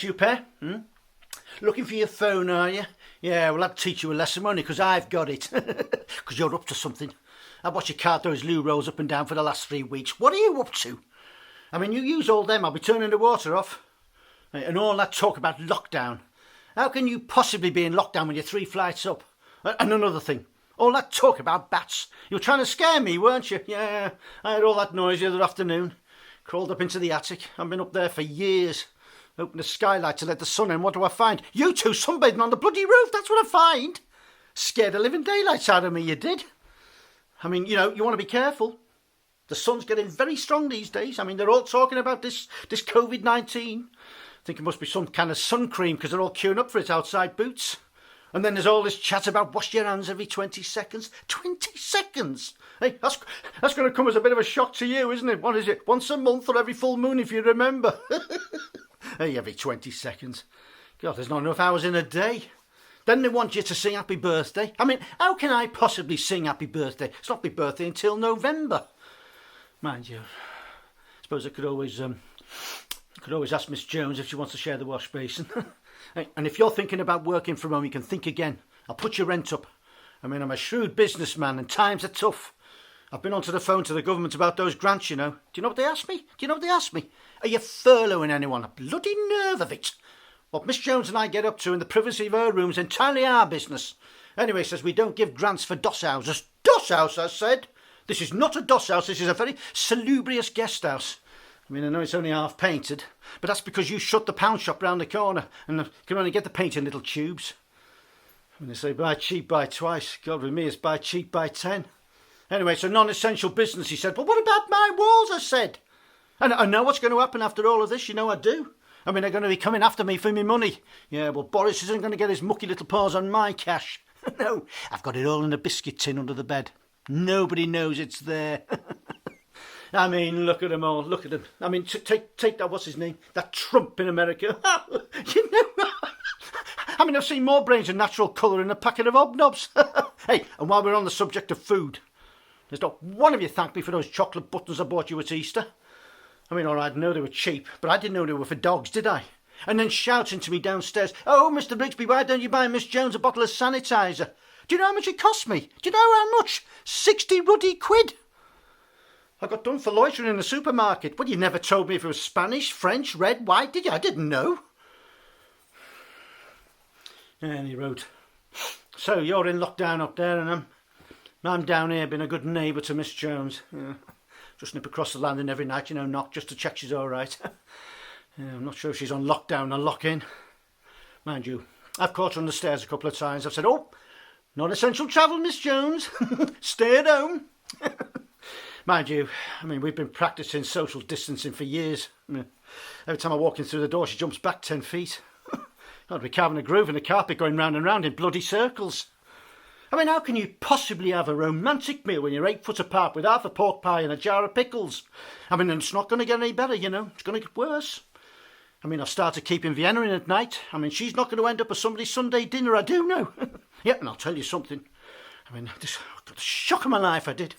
What, you pair? Looking for your phone, are you? Yeah, well, I'll teach you a lesson, won't I? Because I've got it. Because you're up to something. I've watched your car throw his loo rolls up and down for the last 3 weeks. What are you up to? I mean, you use all them, I'll be turning the water off. And all that talk about lockdown. How can you possibly be in lockdown when you're 3 flights up? And another thing, all that talk about bats. You were trying to scare me, weren't you? Yeah, I heard all that noise the other afternoon. Crawled up into the attic. I've been up there for years. Opened the skylight to let the sun in. What do I find? You two sunbathing on the bloody roof. That's what I find. Scared the living daylights out of me, you did. I mean, you know, you want to be careful. The sun's getting very strong these days. I mean, they're all talking about this COVID-19. I think it must be some kind of sun cream because they're all queuing up for it outside Boots. And then there's all this chat about wash your hands every 20 seconds. 20 seconds? Hey, that's going to come as a bit of a shock to you, isn't it? What is it? Once a month or every full moon, if you remember? Hey, every 20 seconds. God, there's not enough hours in a day. Then they want you to sing happy birthday. I mean, how can I possibly sing happy birthday? It's not my birthday until November. Mind you, I suppose I could always ask Miss Jones if she wants to share the wash basin. And if you're thinking about working from home, you can think again. I'll put your rent up. I mean, I'm a shrewd businessman and times are tough. I've been onto the phone to the government about those grants, you know. Do you know what they asked me? Are you furloughing anyone? A bloody nerve of it. What Miss Jones and I get up to in the privacy of her room is entirely our business. Anyway, says we don't give grants for doss houses. Doss house, I said. This is not a doss house. This is a very salubrious guest house. I mean, I know it's only half painted, but that's because you shut the pound shop round the corner and can only get the paint in little tubes. When they say buy cheap, buy twice. God, with me, it's buy cheap, buy 10. Anyway, it's a non-essential business, he said. But what about my walls, I said. And I know what's going to happen after all of this, you know I do. I mean, they're going to be coming after me for me money. Yeah, well, Boris isn't going to get his mucky little paws on my cash. No, I've got it all in a biscuit tin under the bed. Nobody knows it's there. I mean, look at them all, look at them. I mean, take that, what's his name? That Trump in America. You know, I mean, I've seen more brains and natural colour in a packet of hobnobs. Hey, and while we're on the subject of food, there's not one of you thanked me for those chocolate buttons I bought you at Easter. I mean, all right, I know they were cheap, but I didn't know they were for dogs, did I? And then shouting to me downstairs, "Oh, Mr. Brigsby, why don't you buy Miss Jones a bottle of sanitizer?" Do you know how much it cost me? Do you know how much? 60 ruddy quid. I got done for loitering in the supermarket. Well, you never told me if it was Spanish, French, red, white, did you? I didn't know. And he wrote, "So you're in lockdown up there and I'm down here being a good neighbour to Miss Jones. Yeah. Just nip across the landing every night, you know, knock just to check she's all right. Yeah, I'm not sure if she's on lockdown or lock-in. Mind you, I've caught her on the stairs a couple of times. I've said, 'Oh, not essential travel, Miss Jones. Stay at home.' Mind you, I mean, we've been practising social distancing for years. I mean, every time I walk in through the door, she jumps back 10 feet. I'd be carving a groove in the carpet going round and round in bloody circles. I mean, how can you possibly have a romantic meal when you're 8 foot apart with half a pork pie and a jar of pickles? I mean, it's not going to get any better, you know. It's going to get worse. I mean, I've started keeping Vienna in at night. I mean, she's not going to end up at somebody's Sunday dinner, I do know. Yeah, and I'll tell you something. I mean, I got the shock of my life, I did.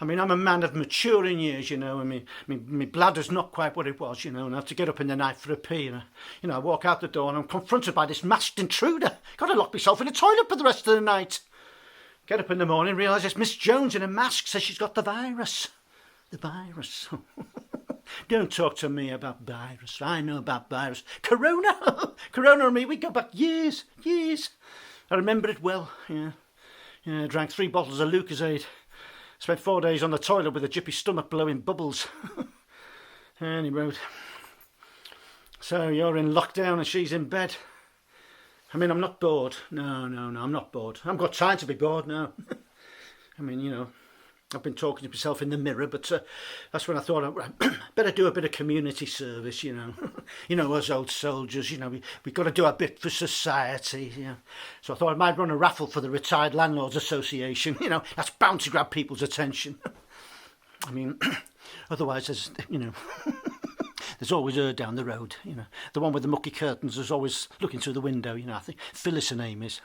I mean, I'm a man of maturing years, you know. I mean, my bladder's not quite what it was, you know, and I have to get up in the night for a pee. And I walk out the door and I'm confronted by this masked intruder. Got to lock myself in the toilet for the rest of the night. Get up in the morning, realise it's Miss Jones in a mask, says she's got the virus. The virus. Don't talk to me about virus. I know about virus. Corona. Corona and me, we go back years. I remember it well, yeah. I drank 3 bottles of Lucozade. Spent 4 days on the toilet with a jippy stomach blowing bubbles. And he wrote, "So you're in lockdown and she's in bed." I mean, I'm not bored. No, I'm not bored. I haven't got time to be bored, no. I mean, you know, I've been talking to myself in the mirror, but that's when I thought I'd better do a bit of community service, you know. You know, us old soldiers, you know, we've got to do a bit for society, you know. So I thought I might run a raffle for the Retired Landlords Association, you know. That's bound to grab people's attention. I mean, otherwise, there's, you know... There's always her down the road, you know. The one with the mucky curtains is always looking through the window, you know. I think Phyllis, her name is.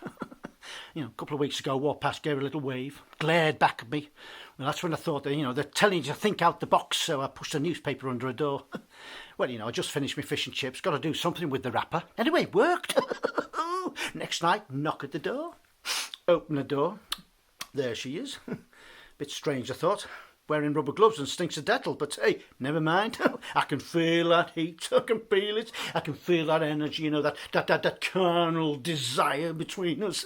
You know, a couple of weeks ago, walked past, gave her a little wave, glared back at me Well, that's when I thought that, they're telling you to think out the box, so I pushed a newspaper under a door. Well, I just finished my fish and chips, got to do something with the wrapper. Anyway, it worked. Next night, knock at the door. Open the door. There she is. Bit strange, I thought. Wearing rubber gloves and stinks of Dettol, but hey, never mind. I can feel that heat. I can feel it. I can feel that energy, that carnal desire between us.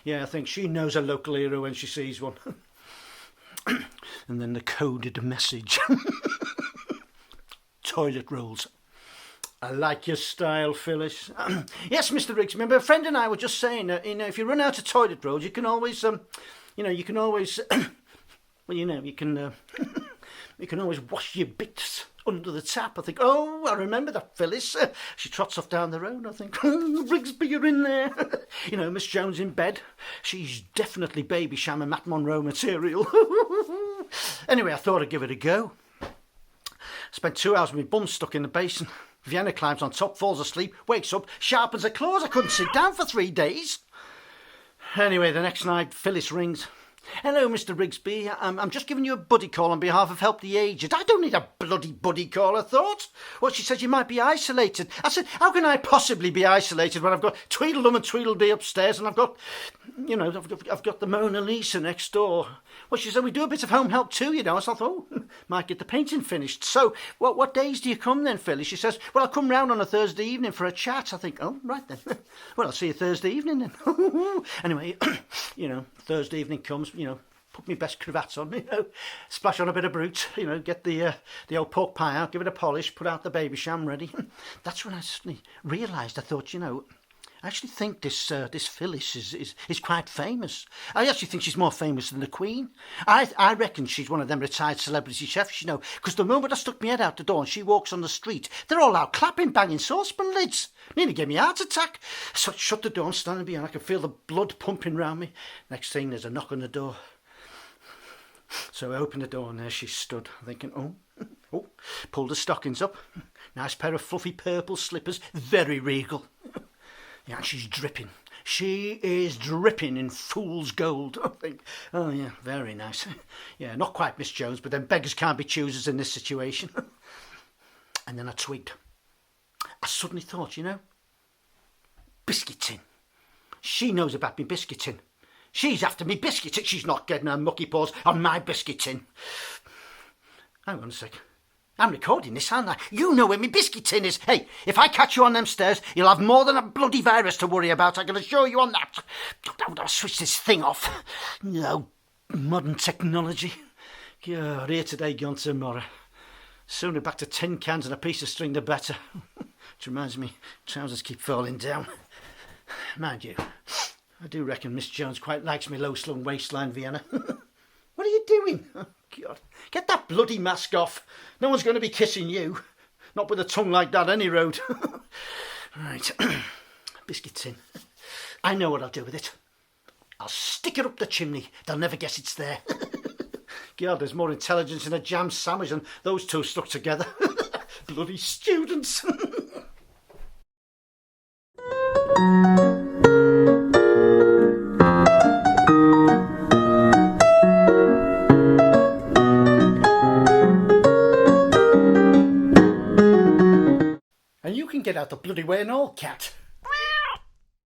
Yeah, I think she knows a local hero when she sees one. And then the coded message. Toilet rolls. I like your style, Phyllis. Yes, Mr. Riggs. Remember, a friend and I were just saying that, if you run out of toilet rolls, you can always, you can always, well, you can always wash your bits under the tap. I think, oh, I remember that, Phyllis. She trots off down the road. I think, Rigsby, you're in there. Miss Jones in bed. She's definitely Baby Sham and Matt Monroe material. Anyway, I thought I'd give it a go. Spent 2 hours with my bum stuck in the basin. Vienna climbs on top, falls asleep, wakes up, sharpens her claws. I couldn't sit down for 3 days. Anyway, the next night, Phyllis rings. Hello, Mr. Rigsby. I'm just giving you a buddy call on behalf of Help the Aged. I don't need a bloody buddy call, I thought. Well, she said you might be isolated. I said, how can I possibly be isolated when I've got Tweedledum and Tweedledee upstairs and I've got, I've got the Mona Lisa next door. Well, she said, we do a bit of home help too, So I thought, might get the painting finished. So, what days do you come then, Phyllis? She says, well, I'll come round on a Thursday evening for a chat. I think, oh, right then. Well, I'll see you Thursday evening then. Anyway, Thursday evening comes, put my best cravats on, splash on a bit of brute, get the old pork pie out, give it a polish, put out the Baby Sham ready. That's when I suddenly realised, I thought, I actually think this Phyllis is quite famous. I actually think she's more famous than the Queen. I reckon she's one of them retired celebrity chefs, because the moment I stuck my head out the door and she walks on the street, they're all out clapping, banging saucepan lids. Nearly gave me a heart attack. So I shut the door and standing behind, I could feel the blood pumping round me. Next thing, there's a knock on the door. So I opened the door and there she stood, thinking, oh, pulled the stockings up. Nice pair of fluffy purple slippers, very regal. Yeah, and she's dripping. She is dripping in fool's gold. I think, oh yeah, very nice. Yeah, not quite Miss Jones, but then beggars can't be choosers in this situation. And then I twigged. I suddenly thought, biscuit tin. She knows about me biscuit tin. She's after me biscuit tin. She's not getting her mucky paws on my biscuit tin. Hang on a sec. I'm recording this, aren't I? You know where my biscuit tin is. Hey, if I catch you on them stairs, you'll have more than a bloody virus to worry about. I can assure you on that. I'll switch this thing off. Modern technology. God, here today, gone tomorrow. Sooner back to tin cans and a piece of string, the better. Which reminds me, trousers keep falling down. Mind you, I do reckon Miss Jones quite likes me low-slung waistline, Vienna. What are you doing? Oh, God. Get that bloody mask off. No one's going to be kissing you. Not with a tongue like that, any road. Right. Biscuit tin. I know what I'll do with it. I'll stick it up the chimney. They'll never guess it's there. God, there's more intelligence in a jam sandwich than those two stuck together. Bloody students. And you can get out the bloody way and all, cat.